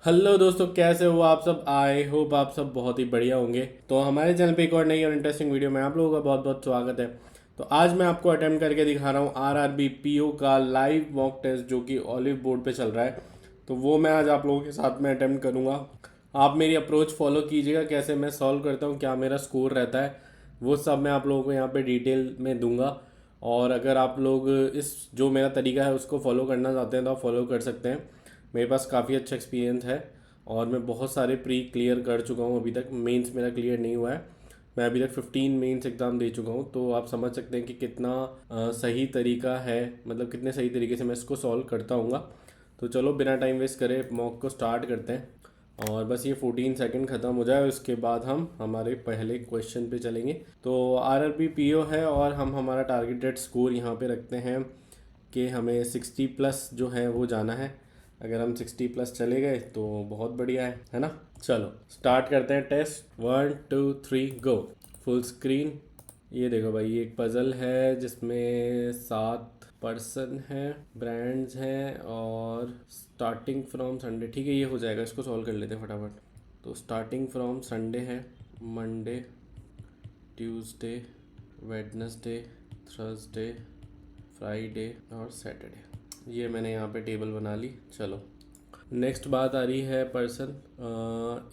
Hello दोस्तों, कैसे हो आप सब। आई होप आप सब बहुत ही बढ़िया होंगे। तो हमारे चैनल पे एक और नई और इंटरेस्टिंग वीडियो में आप लोगों का बहुत बहुत स्वागत है। तो आज मैं आपको अटेम्प्ट करके दिखा रहा हूँ आरआरबी पीओ का लाइव मॉक टेस्ट जो कि ऑलिव बोर्ड पे चल रहा है। तो वो मैं आज आप लोगों के साथ में अटेम्प्ट करूँगा। आप मेरी अप्रोच फॉलो कीजिएगा, कैसे मैं सॉल्व करता हूँ, क्या मेरा स्कोर रहता है, वो सब मैं आप लोगों को यहाँ पे डिटेल में दूंगा। और अगर आप लोग इस जो मेरा तरीका है उसको फॉलो करना चाहते हैं तो आप फॉलो कर सकते हैं। मेरे पास काफ़ी अच्छा एक्सपीरियंस है और मैं बहुत सारे प्री क्लियर कर चुका हूँ। अभी तक मेंस मेरा क्लियर नहीं हुआ है। मैं अभी तक 15 मेंस एग्ज़ाम दे चुका हूँ। तो आप समझ सकते हैं कि कितना सही तरीका है, मतलब कितने सही तरीके से मैं इसको सॉल्व करता हूँ। तो चलो बिना टाइम वेस्ट करे मॉक को स्टार्ट करते हैं। और बस ये 14 सेकंड ख़त्म हो जाए उसके बाद हम हमारे पहले क्वेश्चन पे चलेंगे। तो आरआरबी पीओ है और हम हमारा टारगेटेड स्कोर यहाँ पे रखते हैं कि हमें 60 प्लस जो है वो जाना है। अगर हम 60 प्लस चले गए तो बहुत बढ़िया है ना। चलो स्टार्ट करते हैं टेस्ट। 1 2 3 गो। Full screen. ये देखो भाई, ये एक पज़ल है जिसमें 7 पर्सन है, ब्रांड्स हैं और स्टार्टिंग फ्रॉम संडे। ठीक है, ये हो जाएगा, इसको सॉल्व कर लेते हैं फटाफट। तो स्टार्टिंग फ्रॉम संडे है, Monday, Tuesday, Wednesday, Thursday, Friday और सैटरडे। ये मैंने यहाँ पे टेबल बना ली। चलो नेक्स्ट बात आ रही है पर्सन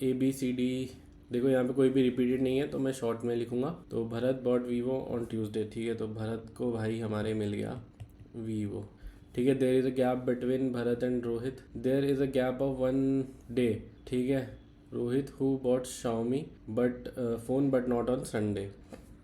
ABCD। देखो यहाँ पे कोई भी रिपीटेड नहीं है तो मैं शॉर्ट में लिखूँगा। तो Bharat bought Vivo on Tuesday. ठीक है, तो भरत को भाई हमारे मिल गया वीवो। ठीक है, there is a gap between Bharat and Rohit. There is a gap of 1 day. ठीक है, Rohit who bought Xiaomi but phone but not on Sunday.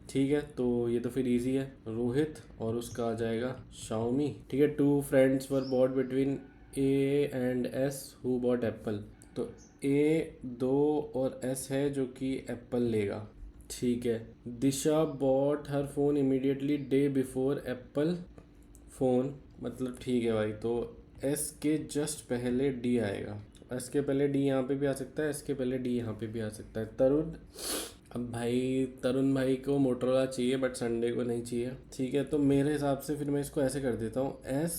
ठीक है, तो ये तो फिर इजी है, रोहित और उसका आ जाएगा शाओमी। ठीक है, 2 friends were bought between A and S who bought Apple. तो A 2 और S है जो कि एप्पल लेगा। ठीक है, Disha bought her phone immediately day before Apple phone. मतलब ठीक है भाई, तो एस के जस्ट पहले डी आएगा। एस के पहले डी यहाँ पे भी आ सकता है, एस के पहले डी यहाँ पे भी आ सकता है। तरुण। अब भाई तरुण भाई को मोटरोला चाहिए बट संडे को नहीं चाहिए। ठीक है, तो मेरे हिसाब से फिर मैं इसको ऐसे कर देता हूँ, S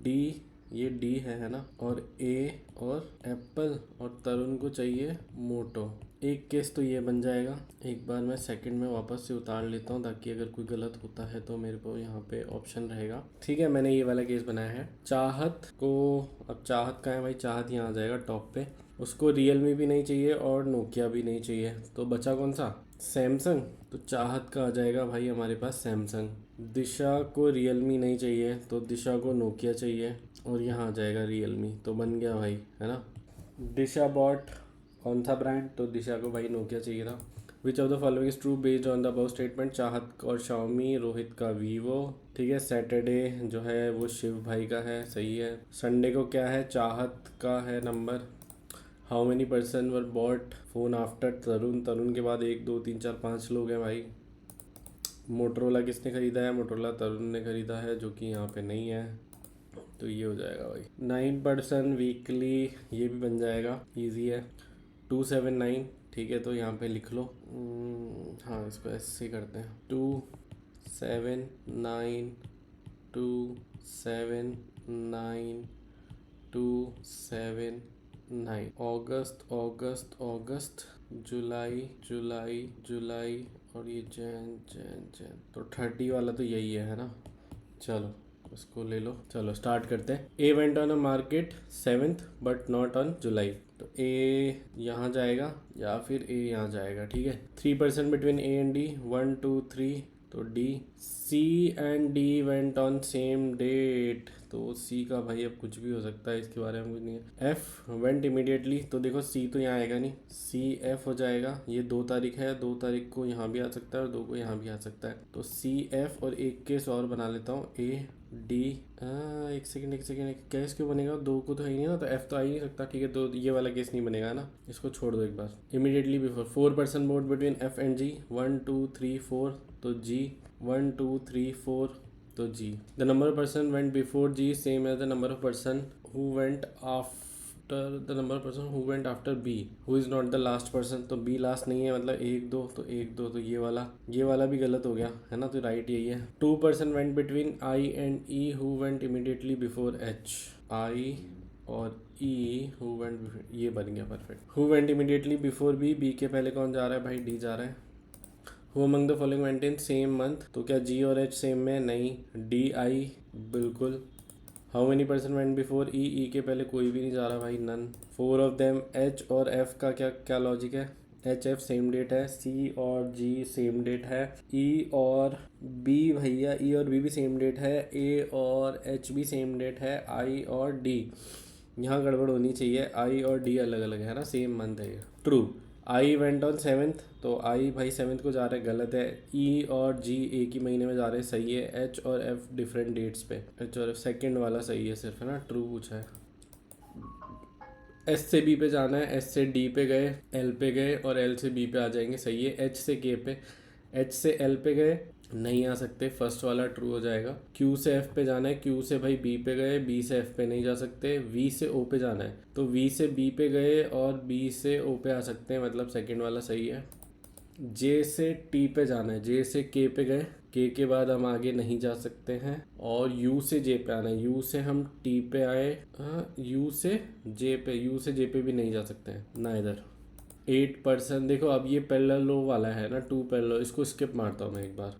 D। ये डी है ना, और ए और एप्पल, और तरुण को चाहिए मोटो। एक केस तो ये बन जाएगा। एक बार मैं सेकंड में वापस से उतार लेता हूँ ताकि अगर कोई गलत होता है तो मेरे को यहाँ पे ऑप्शन रहेगा। ठीक है, मैंने ये वाला केस बनाया है। चाहत को, अब चाहत का है भाई, चाहत यहाँ आ जाएगा टॉप पे। उसको रियलमी भी नहीं चाहिए और नोकिया भी नहीं चाहिए, तो बचा कौन सा, सैमसंग। तो चाहत का आ जाएगा भाई हमारे पास सैमसंग। दिशा को रियलमी नहीं चाहिए तो दिशा को नोकिया चाहिए और यहाँ आ जाएगा रियलमी। तो बन गया भाई, है ना। दिशा बॉट कौन था ब्रांड, तो दिशा को भाई नोकिया चाहिए था। Which of the following is true based on the above statement. चाहत और शाओमी, रोहित का वीवो। ठीक है, सैटरडे जो है वो शिव भाई का है, सही है। संडे को क्या है, चाहत का है number. How many person were bought phone after Tarun. Tarun के बाद 1 2 3 4 5 लोग हैं भाई। मोटरोला किसने खरीदा है, मोटरोला तरुण ने खरीदा है जो कि यहाँ पे नहीं है। तो ये हो जाएगा भाई। 9 पर्सन वीकली, ये भी बन जाएगा, इजी है। 279। ठीक है, तो यहाँ पे लिख लो। हाँ, इसको ऐसे ही करते हैं। 279, 279, 279। अगस्त अगस्त अगस्त, जुलाई जुलाई जुलाई, और ये जैन जैन जैन। तो 30 वाला तो यही है ना। चलो उसको ले लो। चलो स्टार्ट करते हैं। A went on a market 7th but not on July. तो ए यहाँ जाएगा या फिर ए यहाँ जाएगा। ठीक है, 3 person between A and D, 1 2 3। तो D. C and D went on same date. तो सी का भाई अब कुछ भी हो सकता है, इसके बारे में कुछ नहीं है। F went immediately. तो देखो सी तो यहाँ आएगा नहीं, सी एफ हो जाएगा। ये 2 तारीख है, 2 तारीख को यहाँ भी आ सकता है और 2 को यहाँ भी आ सकता है। तो सी एफ और एक केस और बना लेता हूँ, ए डी। एक सेकंड एक सेकंड, कैस क्यों बनेगा, 2 को तो है ही नहीं ना, तो एफ तो आ ही नहीं सकता। ठीक है, तो ये वाला केस नहीं बनेगा ना, इसको छोड़ दो एक बार। Immediately before, 4 person board between F and G, 1 2 3 4। तो जी, 1 2 3 4। तो G, the number of person went before G same as the number of person who went after the number of person who went after B who is not the last person. तो B last नहीं है, मतलब 1 2, तो 1 2, तो ये वाला भी गलत हो गया है ना, तो राइट यही है। 2 person went between I and E who went immediately before H. I और ई हु वेंट, ये बन गया perfect. Who went immediately before B, B के पहले कौन जा रहा है भाई, डी जा रहा है। Who among the following went in same month, तो क्या जी और एच सेम में, नहीं, डी आई बिल्कुल। How many person went before E, E के पहले कोई भी नहीं जा रहा भाई, none. Four of them, H और एफ का क्या क्या लॉजिक है, एच एफ सेम डेट है, सी और जी सेम डेट है, ई और बी भैया, ई और बी भी सेम डेट है, ए और एच भी सेम डेट है, आई और डी, यहाँ गड़बड़ होनी चाहिए, आई और डी अलग अलग है ना, सेम मंथ है ये, true. I went on seventh, तो आई भाई सेवेंथ को जा रहे हैं, गलत है। ई और जी एक ही महीने में जा रहे हैं, सही है। एच और एफ डिफरेंट डेट्स पे, एच और एफ सेकेंड वाला सही है सिर्फ, है ना, ट्रू पूछा है। एस से बी पे जाना है, एस से डी पे गए, एल पे गए और एल से बी पे आ जाएंगे, सही है। एच से के पे, एच से एल पे गए, नहीं आ सकते, फर्स्ट वाला ट्रू हो जाएगा। क्यू से एफ पे जाना है, क्यू से भाई बी पे गए, बी से एफ पे नहीं जा सकते। वी से ओ पे जाना है, तो वी से बी पे गए और बी से ओ पे आ सकते हैं, मतलब सेकंड वाला सही है। जे से टी पे जाना है, जे से के पे गए, के के बाद हम आगे नहीं जा सकते हैं। और यू से जे पे आना है, यू से हम टी पे आए, यू से जे पे, यू से जे पे भी नहीं जा सकते हैं ना इधर। 8%, देखो अब ये पैरेलल रो वाला है ना, 2 पैरेलल, इसको स्किप मारता हूँ मैं एक बार,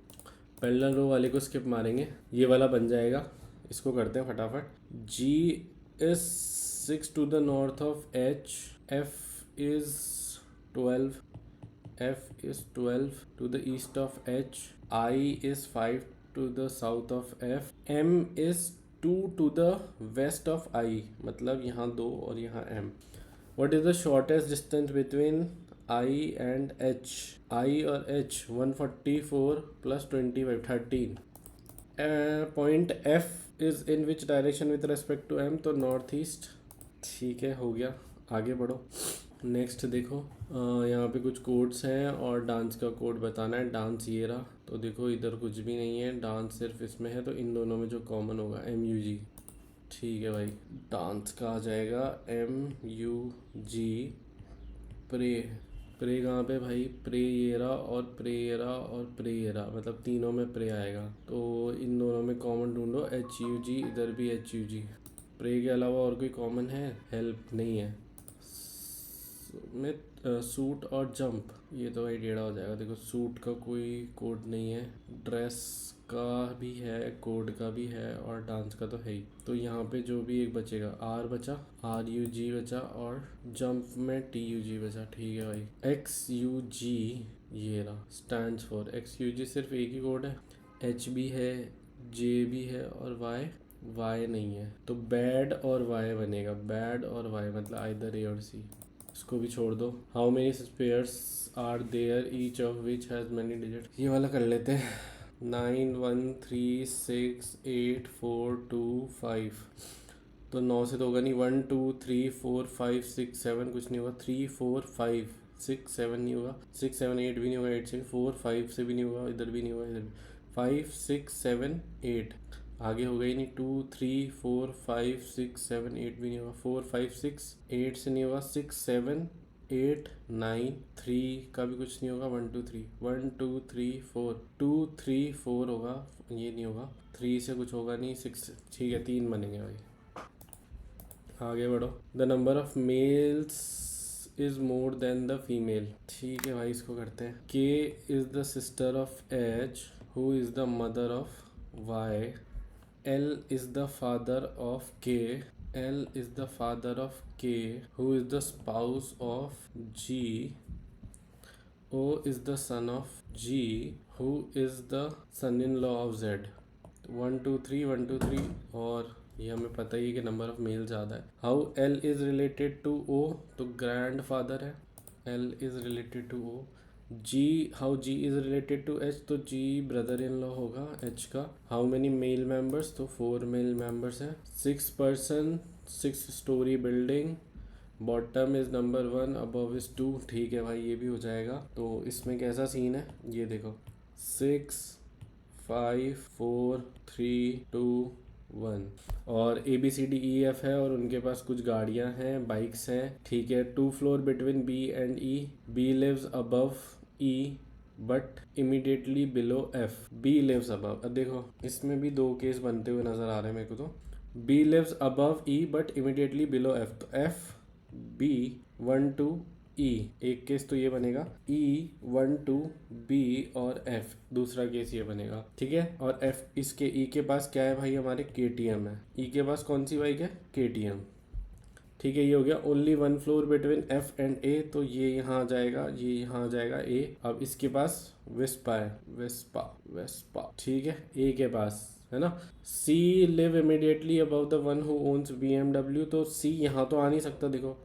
पैरेलल रो वाले को स्किप मारेंगे, ये वाला बन जाएगा। इसको करते हैं फटाफट। G is 6 to the north of H, F is 12, F is 12 to the east of H, I is 5 to the south of F, M is 2 to the west of I, मतलब यहाँ 2 और यहाँ M। What is the shortest distance between I and H? I और H 144 plus 25, 13। Point F is in which direction with respect to M? तो north east, ठीक है, हो गया, आगे बढ़ो। नेक्स्ट देखो, यहाँ पे कुछ कोड्स हैं और डांस का कोड बताना है। डांस ये रहा, तो देखो इधर कुछ भी नहीं है, डांस सिर्फ इसमें है, तो इन दोनों में जो कॉमन होगा MUG, ठीक है भाई। डांस का आ जाएगा MUG। प्रे, प्रे कहाँ पे भाई, प्रे ये रहा और प्रे ये रहा और प्रे ये रहा, मतलब तीनों में प्रे आएगा, तो इन दोनों में कॉमन ढूंढो, HUG, इधर भी HUG। प्रे के अलावा और कोई कॉमन है, हेल्प नहीं है में, सूट और जंप, ये तो भाई टेढ़ा हो जाएगा। देखो सूट का कोई कोड नहीं है, ड्रेस का भी है, कोड का भी है और डांस का तो है ही, तो यहाँ पे जो भी एक बचेगा, आर बचा, RUG बचा और जंप में TUG बचा, ठीक है भाई। XUG ये रहा, स्टैंड फॉर, XUG सिर्फ एक ही कोड है, H भी है, J भी है और Y नहीं है, तो बैड और Y बनेगा, बैड और Y, मतलब आइदर A और C, इसको भी छोड़ दो। How many spares are there each of which has many digit, ये वाला कर लेते हैं। 9 1 3 6 8 4 2 5, तो 9 से तो होगा नहीं, 1 2 3 4 5 6 7 कुछ नहीं होगा, 3 4 5 6 7 नहीं होगा, 6 7 8 भी नहीं होगा, 8 से 4 5 से भी नहीं होगा, इधर भी नहीं होगा, इधर 5 6 7 8, आगे हो गई नहीं, 2 3 4 5 6 7 8 भी नहीं होगा, 4 5 6 8 से नहीं होगा, 6 7 8 9 3 का भी कुछ नहीं होगा, 1 2 3 1 2 3 4 2 3 4 होगा, ये नहीं होगा, 3 से कुछ होगा नहीं, 6, ठीक है 3 बनेंगे भाई। आगे बढ़ो। The number of males is more than the female, ठीक है भाई, इसको करते हैं। K is the sister of H, who is the mother of Y, L is the father of K, L is the father of K, who is the spouse of G, O is the son of G, who is the son-in-law of Z। 1 2 3 1 2 3, और ये हमें पता ही है कि number of male ज़्यादा है। How L is related to O, तो grandfather है, L is related to O। G, how G is related to H, तो G ब्रदर इन लॉ होगा H का। हाउ मेनी मेल मेंबर्स, तो 4 male members हैं। 6 person, 6 storey building, bottom is number 1, above is 2, ठीक है भाई, ये भी हो जाएगा। तो इसमें कैसा सीन है ये देखो, 6 5 4 3 2 1, और ABCDEF है और उनके पास कुछ गाड़ियां हैं, बाइक्स हैं, ठीक है। 2 floor between B and E, B lives above E but immediately below F, B lives above. अब देखो इसमें भी 2 केस बनते हुए नजर आ रहे हैं मेरे को, तो B lives above E but immediately below F, तो एफ बी 1 टू ई, एक केस तो ये बनेगा, ई 1 टू बी और एफ दूसरा केस ये बनेगा, ठीक है। और एफ इसके ई के पास क्या है भाई, हमारे के टी एम है, ई के पास कौन सी बाइक है, के टी एम, ठीक है। ये हो गया only 1 floor between F and A, तो ये यहाँ आ जाएगा, ये यहाँ आ जाएगा ए। अब इसके पास वेस्पा है, वेस्पा वेस्पा, ठीक है, ए के पास है ना। सी live immediately above the one who ons BMW, तो सी यहाँ तो आ नहीं सकता देखो,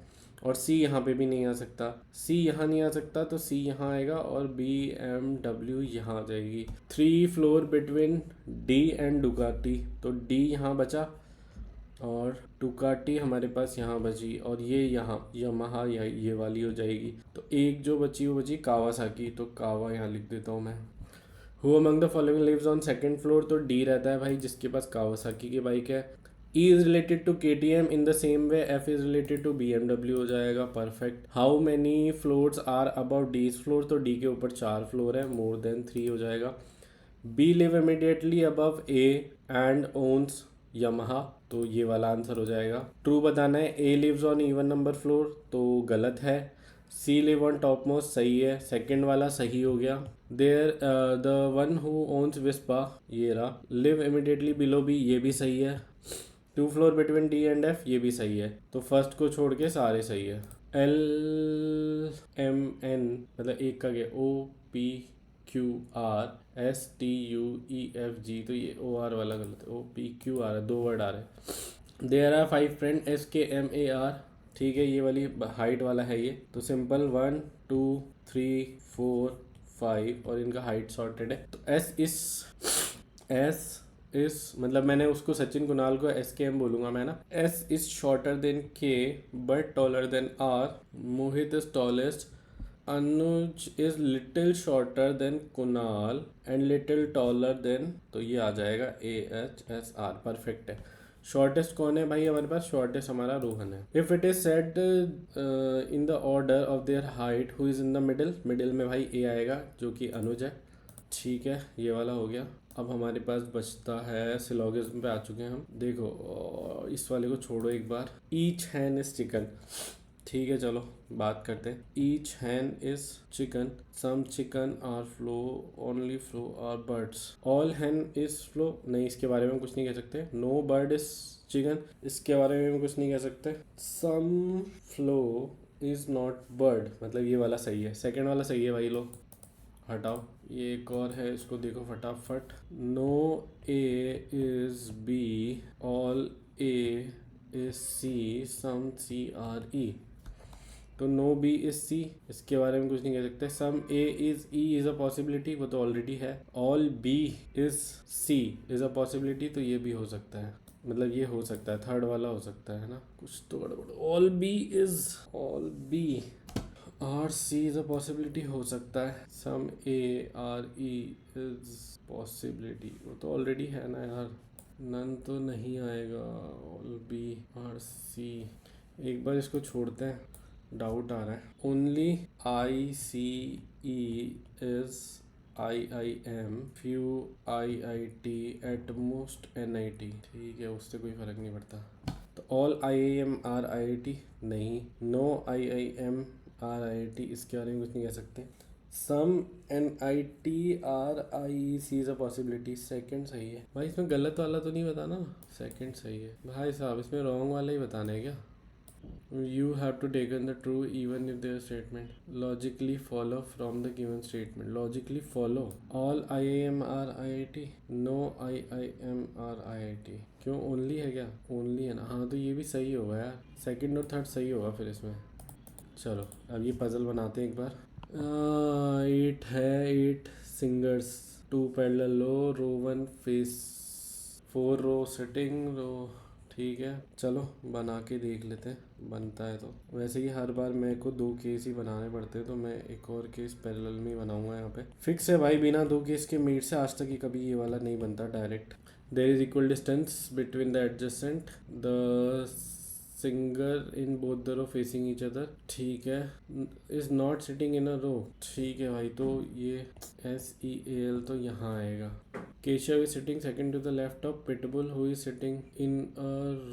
और सी यहाँ पे भी नहीं आ सकता, सी यहाँ नहीं आ सकता, तो सी यहाँ आएगा और BMW यहाँ आ जाएगी। 3 floor between D and Ducati, तो डी यहाँ बचा और डुकाटी हमारे पास यहाँ बची, और ये यहाँ यामाहा ये वाली हो जाएगी। तो एक जो बची वो बची कावासाकी, तो कावा यहाँ लिख देता हूँ मैं। Who among the following lives on second floor, तो डी रहता है भाई जिसके पास कावासाकी की बाइक है। E is related to KTM in the same way F is related to BMW हो जाएगा, perfect. How many floors are about D's floor, तो D के ऊपर 4 फ्लोर है, मोर देन 3 हो जाएगा। B live immediately above A and owns Yamaha, तो ये वाला आंसर हो जाएगा। ट्रू बताना है। A lives on even number floor, तो गलत है। C live on top most, सही है, सेकंड वाला सही हो गया। There the one who owns Vespa, ये रहा। लिव इमीडिएटली बिलो B, ये भी सही है। 2 floor between D and F, ये भी सही है, तो फर्स्ट को छोड़ के सारे सही है। LMN मतलब एक का गया, OPQRSTUEFG, तो ये OR वाला गलत है, OPQR है, 2 वर्ड आ रहे हैं। देयर आर 5 फ्रेंड SKMAR, ठीक है, ये वाली हाइट वाला है ये, तो सिंपल 1 2 3 4 5 और इनका हाइट सॉर्टेड है। तो S इस मतलब मैंने उसको सचिन कुणाल को SKM बोलूंगा मैं ना। S is shorter than K but taller than R, Mohit is tallest, Anuj is little shorter than Kunal and little taller than, तो ये आ जाएगा AHSR, परफेक्ट है। शॉर्टेस्ट कौन है भाई हमारे पास, शॉर्टेस्ट हमारा रोहन है। If it is said in the order of their height, who is in the middle, middle में भाई A आएगा जो कि अनुज है, ठीक है, ये वाला हो गया। अब हमारे पास बचता है सिलोगिज्म पे आ चुके हैं हम, देखो इस वाले को छोड़ो एक बार। ईच हैन इज चिकन, ठीक है, चलो बात करते हैं। Each hen is chicken, some chicken are flow, only flow are birds, all hen is flow, नहीं इसके बारे में कुछ नहीं कह सकते। नो बर्ड इज चिकन, इसके बारे में कुछ नहीं कह सकते। Some flow is not bird, मतलब ये वाला सही है, सेकेंड वाला सही है भाई, लो हटाओ। ये एक और है, इसको देखो फटाफट। No A is B, all A is C, some C are E, तो नो बी इज सी, इसके बारे में कुछ नहीं कह सकते। Some A is E is a possibility, वो तो ऑलरेडी है। All B is C is a possibility, तो ये भी हो सकता है, मतलब ये हो सकता है, थर्ड वाला हो सकता है ना, कुछ तो गड़बड़। All B are C is a possibility हो सकता है। Some A are E is possibility, वो तो ऑलरेडी है ना यार, नन तो नहीं आएगा। ऑल बी आर सी, एक बार इसको छोड़ते हैं, डाउट आ रहा है। Only ICE is IIM, few IIT, at most NIT, ठीक है, उससे कोई फर्क नहीं पड़ता। तो ऑल IIM आर IIT नहीं, नो IIM आर IIT, इसके बारे में कुछ नहीं कह सकते। Some NIT are IEC is a possibility, second सही है भाई, इसमें गलत वाला तो नहीं बताना, सेकंड सही है भाई साहब, इसमें रॉन्ग वाला ही बताना है क्या। You have to take in the true even if their statement logically follow from the given statement, logically follow। all IIM are IIT, no IIM are IIT, क्यों ओनली है क्या, ओनली है ना, हाँ तो ये भी सही होगा यार, सेकंड और थर्ड सही होगा फिर इसमें। चलो अब ये पजल बनाते हैं एक बार। 8 है, 8 सिंगर्स, 2 पैरेलल लो, रो 1 फेस, 4 रो सिटिंग रो, ठीक है, चलो बना के देख लेते हैं बनता है तो। वैसे ही हर बार मेरे को 2 केस ही बनाने पड़ते हैं, तो मैं एक और केस पैरेलल में ही बनाऊंगा, यहाँ पे फिक्स है भाई, बिना 2 केस के मीट से आज तक ही कभी ये वाला नहीं बनता direct. There is equal distance between the adjacent the singer in both the row facing each other, ठीक है, is not sitting in a row, ठीक है भाई, तो ये SEAL तो यहाँ आएगा, Keshav is sitting second to the left of Pitbull who is sitting in a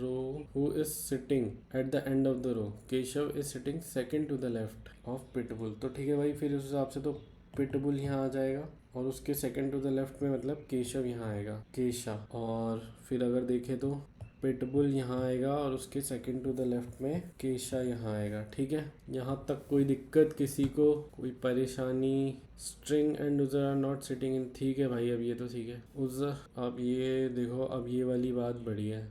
row who is sitting at the end of the row. Keshav is sitting second to the left of pitbull. तो ठीक है भाई, फिर उस हिसाब से तो pitbull यहाँ आ जाएगा और उसके सेकंड टू द लेफ्ट में मतलब केशव यहाँ आएगा, केशा। और फिर अगर देखें तो पिटबुल यहाँ आएगा और उसके सेकंड टू द लेफ्ट में केशा यहाँ आएगा। ठीक है, यहाँ तक कोई दिक्कत किसी को, कोई परेशानी? String and Usher are not sitting इन। ठीक है भाई, अब ये तो ठीक है। उजर, अब ये देखो, अब ये वाली बात बड़ी है।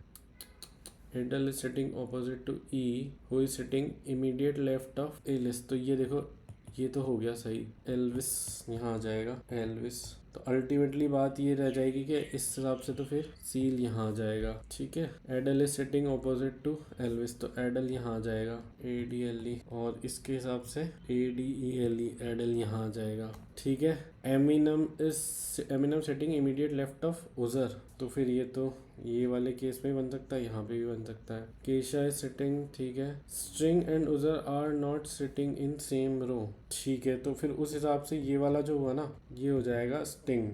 Adele is sitting opposite to E who is sitting immediate left of Alice. तो ये देखो, ये तो हो गया सही। एल्विस यहाँ आ जाएगा, एल्विस। तो अल्टीमेटली बात ये रह जाएगी कि इस हिसाब से तो फिर सील यहाँ आ जाएगा। ठीक है, Adele is sitting opposite to Elvis, तो एडल यहाँ आ जाएगा, ADLE। और इसके हिसाब से ADELE, एडल यहाँ आ जाएगा। ठीक है, Eminem sitting immediate left of Usher. तो फिर ये तो ये वाले केस में बन सकता है, यहाँ पे भी बन सकता है। केशा इज सिटिंग, ठीक है। String and Usher are not sitting in same row. ठीक है, तो फिर उस हिसाब से ये वाला जो हुआ ना, ये हो जाएगा स्टिंग,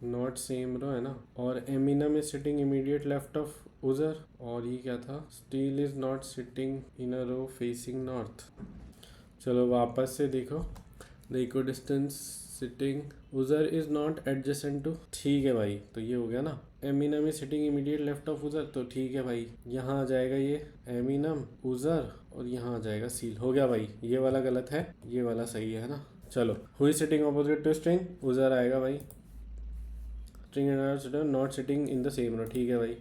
नॉट सेम रो है ना। और Eminem is sitting immediate left of Usher. और ये क्या था? Steel is not sitting in a row facing north. चलो वापस से देखो, the equal distance sitting Usher is not adjacent to. ठीक है भाई, तो ये हो गया ना। Eminem is sitting immediate left of Usher. तो ठीक है भाई, यहाँ आ जाएगा ये एमिनम, उजर, और यहाँ आ जाएगा सील। हो गया भाई, ये वाला गलत है, ये वाला सही है ना। चलो, who is sitting opposite to string? Usher आएगा भाई। String and not sitting in the same row. ठीक है भाई।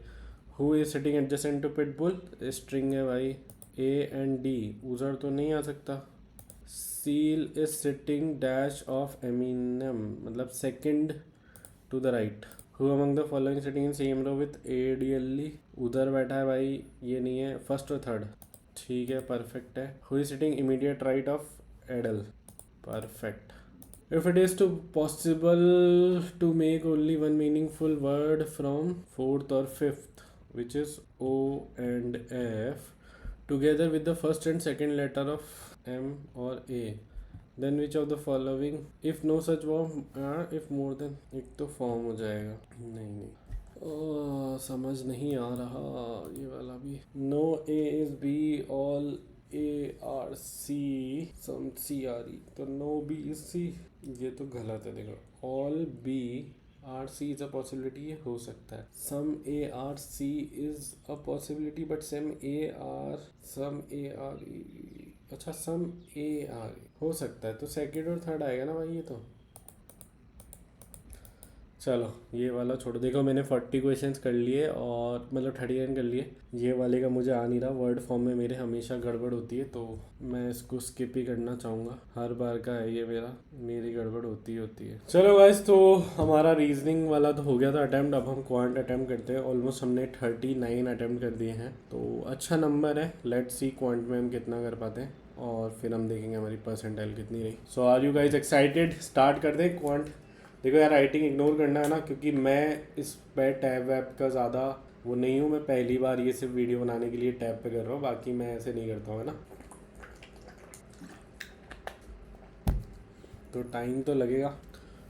Who is sitting adjacent to Pitbull? String है भाई, A एंड D। उजर तो नहीं आ सकता। Seal is sitting dash of Eminem, मतलब second to the right. Who among the following sitting in same row with ADLE? उधर बैठा है भाई, ये नहीं है, फर्स्ट और थर्ड। ठीक है, परफेक्ट है। Who is sitting immediate right of Adele? Perfect. If it is to possible to make only one meaningful word from fourth or fifth, which is O and F, together with the first and second letter of M or A, then which of the following? If no such form, if more than एक तो form हो जाएगा। नहीं, समझ नहीं आ रहा ये वाला भी। No A is B, all A R C, some C R E, तो no B is C। ये तो गलत है, देखो, all B R C is a possibility, ये हो सकता है। some A R C is a possibility, but some A R E, अच्छा, some A R E हो सकता है, तो सेकेंड और थर्ड आएगा ना भाई ये तो। चलो ये वाला छोड़ो। देखो, मैंने 40 क्वेश्चंस कर लिए, और मतलब 39 कर लिए। ये वाले का मुझे आ नहीं रहा, वर्ड फॉर्म में मेरे हमेशा गड़बड़ होती है, तो मैं इसको स्किप ही करना चाहूँगा। हर बार का है ये, मेरी गड़बड़ होती है। चलो गाइस, तो हमारा रीजनिंग वाला तो हो गया था अटैम्प्ट। अब हम क्वांट अटैम्प्ट करते हैं। ऑलमोस्ट हमने 39 अटैम्प्ट कर दिए हैं, तो अच्छा नंबर है। लेट्स सी क्वांट में हम कितना कर पाते हैं, और फिर हम देखेंगे हमारी परसेंटाइल कितनी रही। So are you guys excited? Start कर दें क्वांट। देखो यार, राइटिंग इग्नोर करना है ना, क्योंकि मैं इस पे टैब वैब का ज़्यादा वो नहीं हूँ। मैं पहली बार ये सिर्फ वीडियो बनाने के लिए टैब पे कर रहा हूँ, बाकी मैं ऐसे नहीं करता हूँ, है ना। तो टाइम तो लगेगा।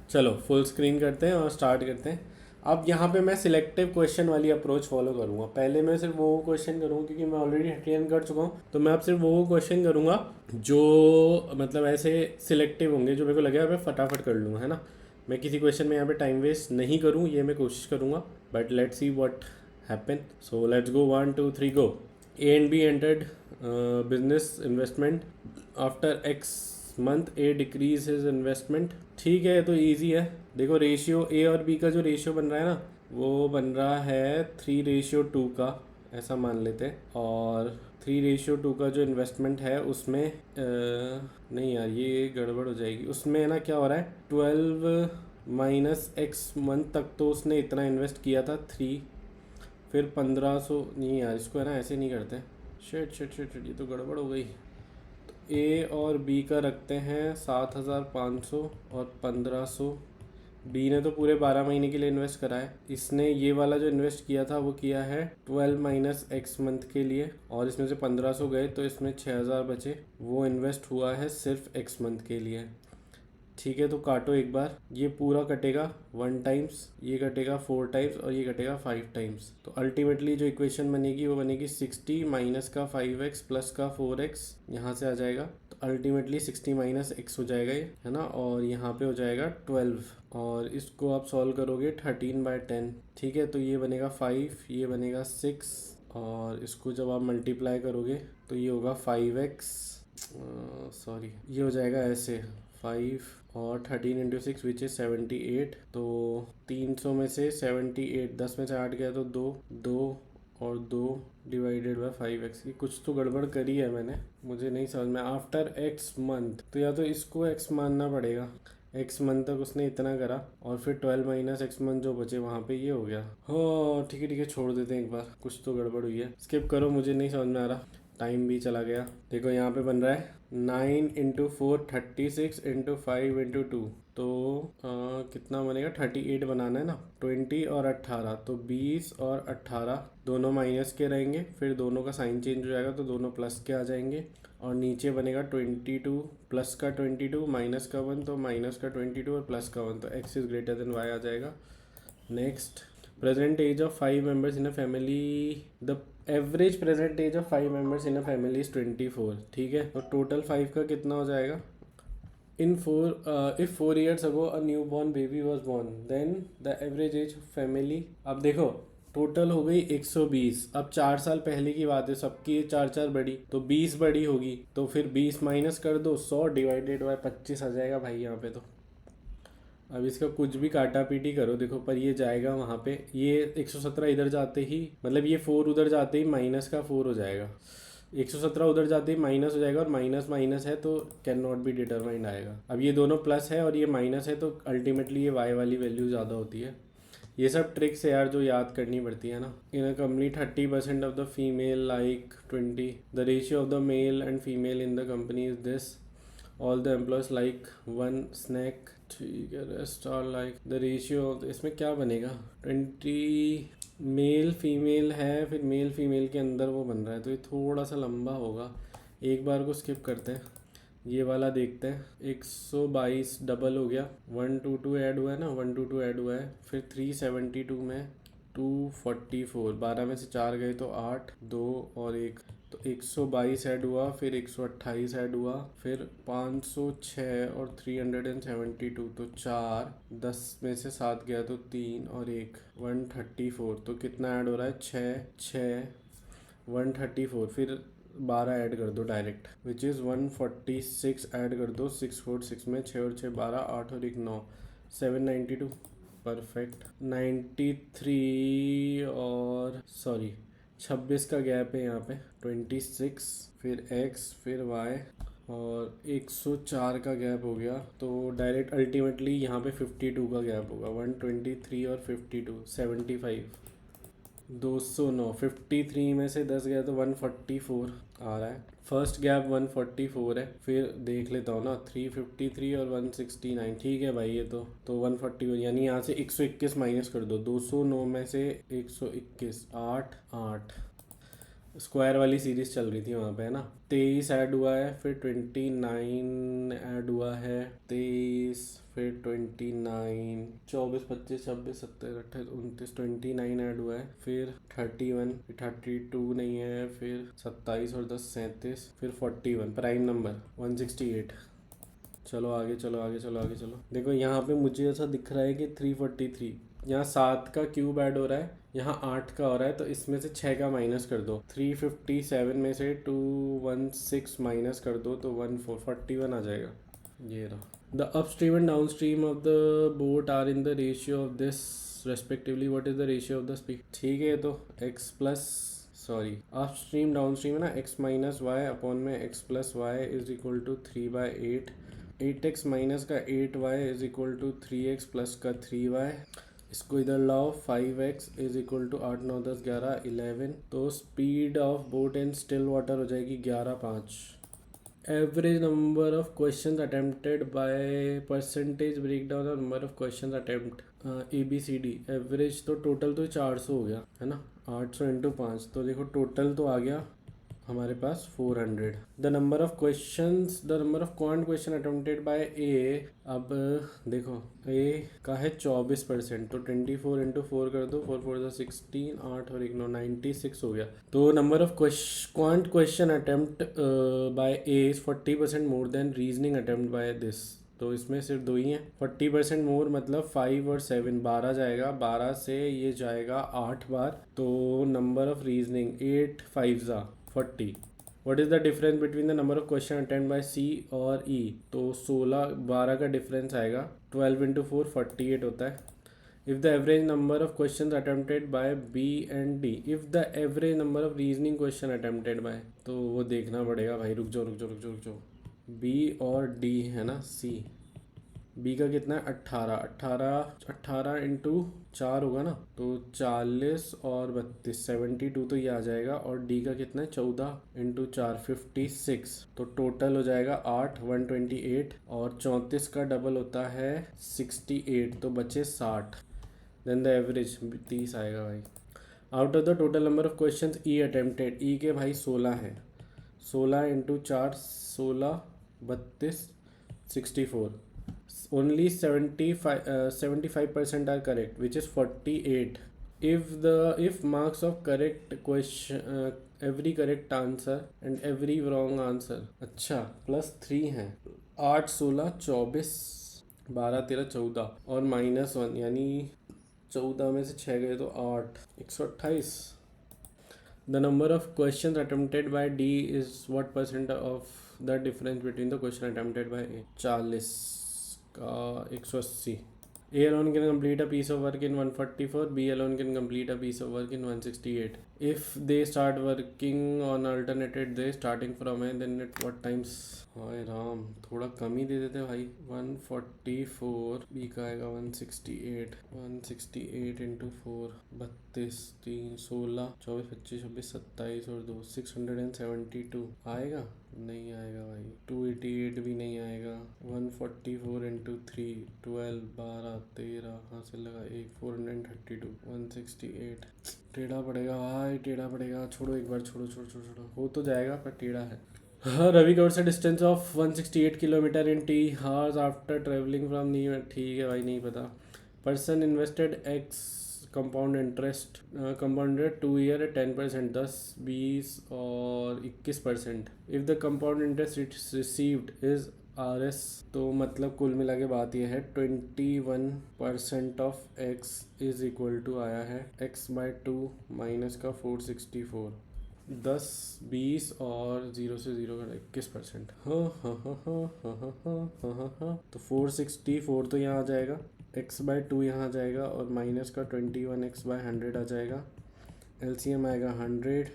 चलो फुल स्क्रीन करते हैं और स्टार्ट करते हैं। अब यहाँ पे मैं सिलेक्टिव क्वेश्चन वाली अप्रोच फॉलो करूँगा। पहले मैं सिर्फ वो क्वेश्चन करूँगा, क्योंकि मैं ऑलरेडी 39 कर चुका हूँ, तो मैं अब सिर्फ वो क्वेश्चन करूँगा जो मतलब ऐसे सिलेक्टिव होंगे, जो मेरे को लगेगा मैं फटाफट कर लूँगा, है ना। मैं किसी क्वेश्चन में यहाँ पे टाइम वेस्ट नहीं करूँ, ये मैं कोशिश करूँगा, but let's see what happen. So let's go, 1 2 3 go. A and B entered business investment after X month A decrease his investment। ठीक है, तो इजी है। देखो, रेशियो A और B का जो रेशियो बन रहा है ना, वो बन रहा है 3:2 का, ऐसा मान लेते हैं। और 3:2 का जो इन्वेस्टमेंट है उसमें नहीं यार, ये गड़बड़ हो जाएगी। उसमें ना क्या हो रहा है, 12 - X मंथ तक तो उसने इतना इन्वेस्ट किया था 3, फिर 1500। नहीं यार, इसको है ना ऐसे नहीं करते। शिट, ये तो गड़बड़ हो गई। तो A और B का रखते हैं 7500 और 1500। बी ने तो पूरे 12 महीने के लिए इन्वेस्ट करा है। इसने ये वाला जो इन्वेस्ट किया था वो किया है 12 - X मंथ के लिए, और इसमें से 1500 गए, तो इसमें 6000 बचे। वो इन्वेस्ट हुआ है सिर्फ X मंथ के लिए। ठीक है, तो काटो एक बार, ये पूरा कटेगा 1 टाइम्स, ये कटेगा 4 टाइम्स और ये कटेगा 5 टाइम्स। तो अल्टीमेटली जो इक्वेशन बनेगी वो बनेगी 60 माइनस का 5x प्लस का 4x, यहाँ से आ जाएगा। तो अल्टीमेटली 60 माइनस x हो जाएगा ये, है ना, और यहाँ पे हो जाएगा 12, और इसको आप सॉल्व करोगे 13/10। ठीक है, तो ये बनेगा 5, ये बनेगा 6, और इसको जब आप मल्टीप्लाई करोगे तो ये होगा 5x, सॉरी ये हो जाएगा ऐसे 5 और 13 इंटू 6 विच इज़ 78। तो 300 में से 78, 10 में से 8 गया तो 2, 2 और 2 डिवाइडेड बाय 5x। की कुछ तो गड़बड़ करी है मैंने, मुझे नहीं समझ में। आफ्टर x मंथ, तो या तो इसको x मानना पड़ेगा, x मंथ तक उसने इतना करा, और फिर 12 माइनस x मंथ जो बचे वहाँ पे ये हो गया। हो ठीक है, छोड़ देते हैं एक बार, कुछ तो गड़बड़ हुई है, स्किप करो, मुझे नहीं समझ में आ रहा, टाइम भी चला गया। देखो यहाँ पे बन रहा है 9 इंटू 4 36 इंटू 5 इंटू 2, तो कितना बनेगा, 38 बनाना है ना। 20 और 18, तो 20 और 18 दोनों माइनस के रहेंगे, फिर दोनों का साइन चेंज हो जाएगा तो दोनों प्लस के आ जाएंगे, और नीचे बनेगा 22 प्लस का 22 माइनस का 1, तो माइनस का 22 और प्लस का 1, तो x is greater than y आ जाएगा। Next, present age of 5 members in a family, the average present age of 5 members in a family is 24। ठीक है, तो टोटल 5 का कितना हो जाएगा। इन 4 if 4 years ago a newborn baby was born, then the average age of family, अब देखो total हो गई 120। अब 4 साल पहले की बात है, सबकी 4 बड़ी, तो 20 बड़ी होगी, तो फिर 20 माइनस कर दो, 100 डिवाइडेड बाय 25 आ जाएगा भाई यहाँ पे। तो अब इसका कुछ भी काटा पीटी करो, देखो पर ये जाएगा वहाँ पे, ये 117 इधर जाते ही, मतलब ये 4 उधर जाते ही माइनस का 4 हो जाएगा, 117 उधर जाते ही माइनस हो जाएगा, और माइनस माइनस है तो कैन नॉट बी डिटरमाइंड आएगा। अब ये दोनों प्लस है और ये माइनस है, तो अल्टीमेटली ये वाई वाली वैल्यू ज़्यादा होती है। ये सब ट्रिक्स है यार जो याद करनी पड़ती है ना। In a company 30% of the female like 20, the ratio of the male and female in the company is this, all the employees like 1 snack. ठीक है, rest are like the ratio, इसमें क्या बनेगा, 20 मेल फीमेल है, फिर male female के अंदर वो बन रहा है, तो ये थोड़ा सा लंबा होगा, एक बार को स्किप करते हैं, ये वाला देखते हैं। 122 डबल हो गया, 122 ऐड हुआ है ना, 122 ऐड हुआ है, फिर 372 में 244, 12 में से 4 गए तो 8, 2 और 1, तो 122 ऐड हुआ, फिर 128 ऐड हुआ, फिर 506 और 372, तो 4, 10 में से 7 गया तो 3 और 1, 134, तो कितना ऐड हो रहा है, 6 134, फिर 12 ऐड कर दो डायरेक्ट, विच इज़ 146 ऐड कर दो, 646 में 6 और 6 12, 8 और 1 9, 792, परफेक्ट। 93 और सॉरी 26 का गैप है यहाँ पे, 26, फिर x, फिर y, और 104 का गैप हो गया, तो डायरेक्ट अल्टीमेटली यहाँ पे 52 का गैप होगा, 123 और 52, 75, 209, 53 में से 10 गया तो 144 आ रहा है। फर्स्ट गैप 144 है, फिर देख लेता हूँ ना, 353 और 169, ठीक है भाई, ये तो 140, यानी यहाँ से 121 माइनस कर दो, 209 में से 121, 8 8, स्क्वायर वाली सीरीज चल रही थी वहाँ पे, है ना। 23 ऐड हुआ है, फिर 29 ऐड हुआ है, 23, फिर 29, 24 25 26 27 28 29, 29 ऐड हुआ है, फिर 31, फिर 32 नहीं है, फिर 27 और 10 37, फिर 41, प्राइम नंबर 168। चलो आगे चलो आगे चलो आगे चलो। देखो यहाँ पे मुझे ऐसा दिख रहा है कि 343, यहाँ 7 का क्यूब ऐड हो रहा है, यहाँ 8 का हो रहा है, तो इसमें से 6 का माइनस कर दो, 357 में से 216 माइनस कर दो, तो 1441 आ जाएगा। ये रहा। The upstream and downstream of the boat are in the ratio of this respectively, what is the ratio of the speed. ठीक है, तो x plus sorry upstream downstream है ना, x माइनस वाई अपॉन में x plus y is equal to 3/8, 8x minus का 8y is equal to 3x plus का 3y, इसको इधर लाओ, 5x इज इक्वल टू 8 9 10 11 11, तो speed of boat in still water हो जाएगी 11/5। Average number of question attempted by percentage break down of number of question attempt, ABCD। Average तो total तो 400 हो गया है ना, 800 इंटू 5, तो देखो टोटल तो आ गया, हमारे पास 400। The number of quant question attempted by A. अब देखो ए का है 24%, तो 24 इंटू 4 कर दो, 4 4 16, 8 और 1 9, 96 हो गया। तो number of quant question attempt bye A is 40% more than reasoning attempt by this. तो इसमें सिर्फ दो ही हैं। 40% मोर मतलब 5 और 7, 12 जाएगा, 12 से ये जाएगा 8 बार। तो नंबर ऑफ रीजनिंग 8 5 ज़ा 40। What is the difference between the number of question attempt by C और ई। तो 16 12 का डिफरेंस आएगा। 12 इंटू 4 48 होता है। If the average number of question attempted by B and D, if the average number of reasoning question attempted by, तो वो देखना पड़ेगा भाई। रुक जाओ रुक जाओ रुक जाओ रुक जाओ। बी और डी है ना, सी। बी का कितना है 18, 18 इंटू 4 होगा ना, तो 40 और 32 72, तो ये आ जाएगा। और डी का कितना है 14 इंटू 4 56, तो टोटल हो जाएगा 8 128। और 34 का डबल होता है 68, तो बचे 60। देन द एवरेज 30 आएगा भाई। Out of the total number of question E attempted, E के भाई 16 हैं। 16 into 4 16 32 64। Only 75% are correct, which is 48. If marks of correct question, every correct answer and every wrong answer, अच्छा +3 हैं। 8 16 24 12 13 14 और -1, यानी 14 में से 6 गए तो 8 128। The number of questions attempted by D is what percent of the difference between the question attempted by A? 40 का 180। A alone can complete a piece of work in 144, B alone can complete a piece of work in 168. If they start working on alternated day starting from A, then at what times? हाय राम, थोड़ा कम ही दे देते भाई। 144, B का आएगा 168, 168 into 4 32 3 16 24 25 26 27 और 2 672 आएगा। नहीं आएगा भाई। 288 भी नहीं आएगा। 144 इंटू 3 12 12 13, हाँ से लगा 1 432 168। टेढ़ा पड़ेगा भाई, टेढ़ा पड़ेगा। छोड़ो एक बार, छोड़ो छोड़ो छोड़ो छोड़ो, हो तो जाएगा पर टेढ़ा है। हाँ, Ravi covers a distance of 168 kilometre in T hours after travelling from नी। ठीक है भाई, नहीं पता। Person invested X compound interest, compounded 2 year 10%, 10 20 और 21%। If the compound interest received is RS, तो मतलब कुल मिला के बात यह है 21% of x is equal to आया है x/2 माइनस का 464। 10 20 और 0 से 0 का 21%। हाँ हाँ हाँ हाँ हाँ हाँ हाँ हाँ हाँ। तो 464 तो यहाँ आ जाएगा, x/2 यहाँ आ जाएगा और माइनस का 21x/100 आ जाएगा। LCM आएगा 100,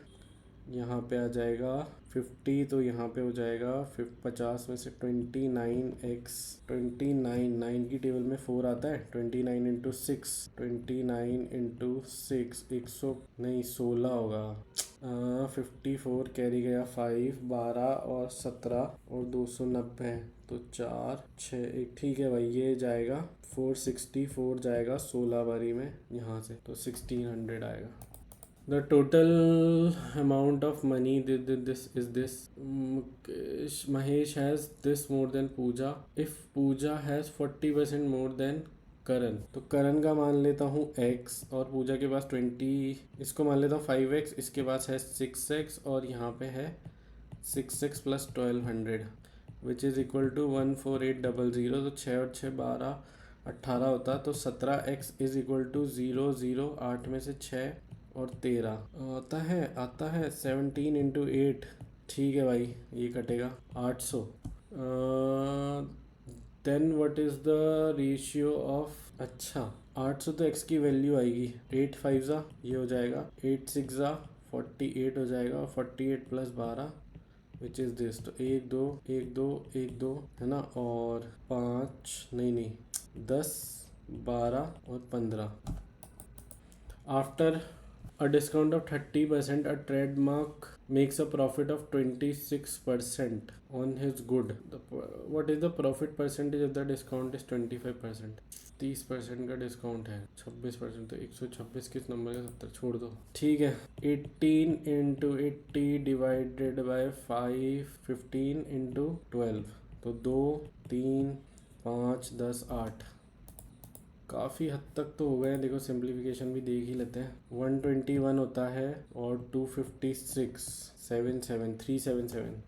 यहाँ पे आ जाएगा 50, तो यहाँ पे हो जाएगा 50 में से 29x 29 9 की टेबल में 4 आता है। 29 इंटू 6 29 इंटू 6 100 नहीं 16 होगा। 54 कैरी गया 5 12 और 17 और 290, तो 4 6 1। ठीक है भाई, ये जाएगा 464 जाएगा 16 बारी में यहाँ से, तो 1600 आएगा। The total amount of money this is this. Mahesh has this more than Pooja. If Pooja has 40% more than करण, तो करण का मान लेता हूँ x और पूजा के पास 20, इसको मान लेता हूँ 5x, इसके पास है 6x और यहाँ पे है 6x plus 1200 which is equal to 14800। तो 6 और 6 12 18 होता, तो 17x इज इक्वल टू 0 0 8 में से 6 और 13 आता है 17 इंटू 8। ठीक है भाई, ये कटेगा 800। Then what is the ratio of, अच्छा 800 तो x की वैल्यू आएगी 8 5 ज़ा, ये हो जाएगा 8 6 ज़ा 48 हो जाएगा, 48 प्लस 12 विच इज़ दिस। तो 1 2 1 2 1 2 है ना, और 5 नहीं 10 12 और 15। After A discount of 30%, a trademark makes a profit of 26% on his good. What is the profit percentage of the discount is 25%. 30% का डिस्काउंट है, 26%, तो 126 किस नंबर का 70, छोड़ दो, ठीक है। 18 इंटू 80 डिवाइडेड बाई 5, 15 इंटू 12, तो 2, 3, 5, 10, 8, काफ़ी हद तक तो हो गए हैं। देखो सिंप्लीफिकेशन भी देख ही लेते हैं। 121 होता है और 256, 377,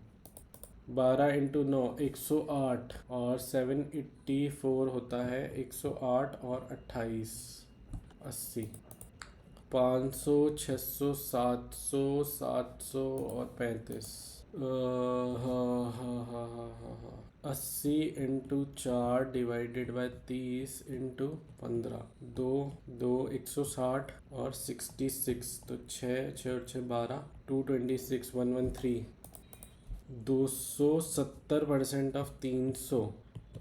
12 इंटू 9 108, और 784 होता है 108 और 28 80, 500, 600, 700, 700 और 35, हाँ हाँ हाँ हाँ हाँ हाँ, 80 इंटू 4 डिवाइडेड बाई 30 इंटू 15, 2, 2, 160 और 66, तो 6, 6 और 6 12, 226, 113, 270% ऑफ 300,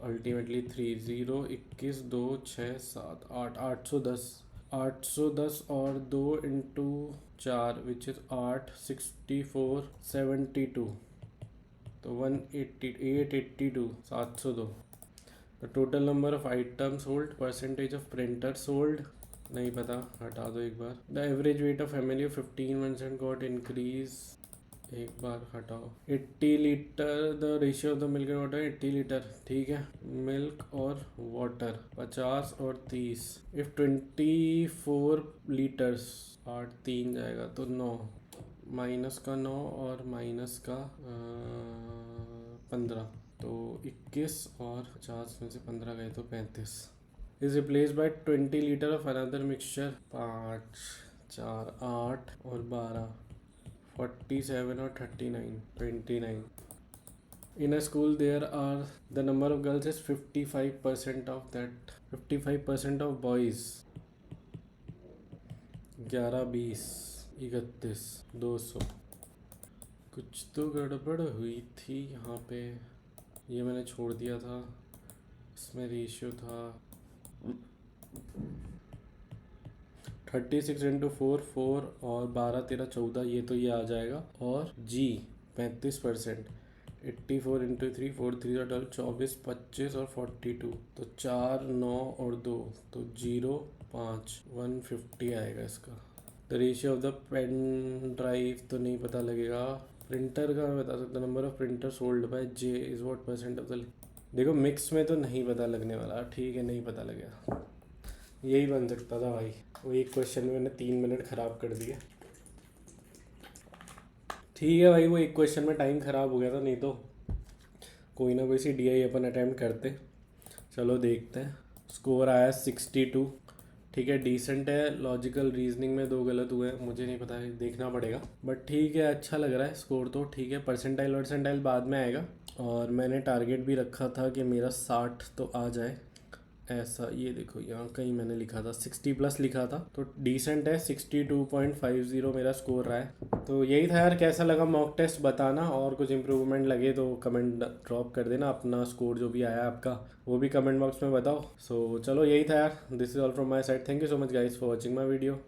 अल्टीमेटली 30, 21, 2, 6, 7, 8, 810, 810 और 2 इंटू 4 विच इज़ 8, 64, 72, तो 180, 882, 702। The total number of item sold, percentage of printer sold, नहीं पता, हटा दो एक बार। The average weight of family of 15% got increase, एक बार हटाओ। 80 litre, the ratio of the milk and water 80 litre, ठीक है। मिल्क और वाटर 50 और 30, इफ 24 लीटर्स, 8 3 जाएगा तो 9, माइनस का 9 और माइनस का 15, तो 21, और 50 में से 15 गए तो 35, is replace by 20 litre of another mixture, 5, 4, 8 और 12, 47 और 39, 29। In a school there are, the number of girls is 55% of that, 55% of boys, 11, 20, 31, 200। कुछ तो गड़बड़ हुई थी यहाँ पे, ये मैंने छोड़ दिया था, इसमें रेशियो था 36 इंटू 4, 4 और 12, 13, 14, ये तो ये आ जाएगा। और जी 35%, 84 इंटू 3, 4, 3, 12, 24, 25 और 42, तो 4, 9 और 2, तो 0, 5, 150 आएगा इसका। The ratio of the pen drive तो नहीं पता लगेगा। प्रिंटर का मैं बता सकता, number of printer sold by J is what percent of the, देखो मिक्स में तो नहीं पता लगने वाला, ठीक है, नहीं पता लगेगा, यही बन सकता था भाई। वो एक क्वेश्चन में मैंने 3 मिनट ख़राब कर दिए, ठीक है भाई, वो एक क्वेश्चन में टाइम ख़राब हो गया था, नहीं तो कोई ना कोई सी DI अपन अटैम्प्ट करते। चलो देखते हैं। स्कोर आया 62, ठीक है, डिसेंट है। लॉजिकल रीजनिंग में 2 गलत हुए, मुझे नहीं पता है, देखना पड़ेगा, बट ठीक है, अच्छा लग रहा है स्कोर तो, ठीक है। परसेंटाइल बाद में आएगा, और मैंने टारगेट भी रखा था कि मेरा 60 तो आ जाए, ऐसा। ये देखो यहाँ कहीं मैंने लिखा था 60 प्लस लिखा था, तो डिसेंट है। 62.50 मेरा स्कोर रहा है। तो यही था यार, कैसा लगा मॉक टेस्ट बताना, और कुछ इम्प्रूवमेंट लगे तो कमेंट ड्रॉप कर देना, अपना स्कोर जो भी आया आपका वो भी कमेंट बॉक्स में बताओ। सो चलो यही था यार, this is all from my side, thank you so much guys for watching my video.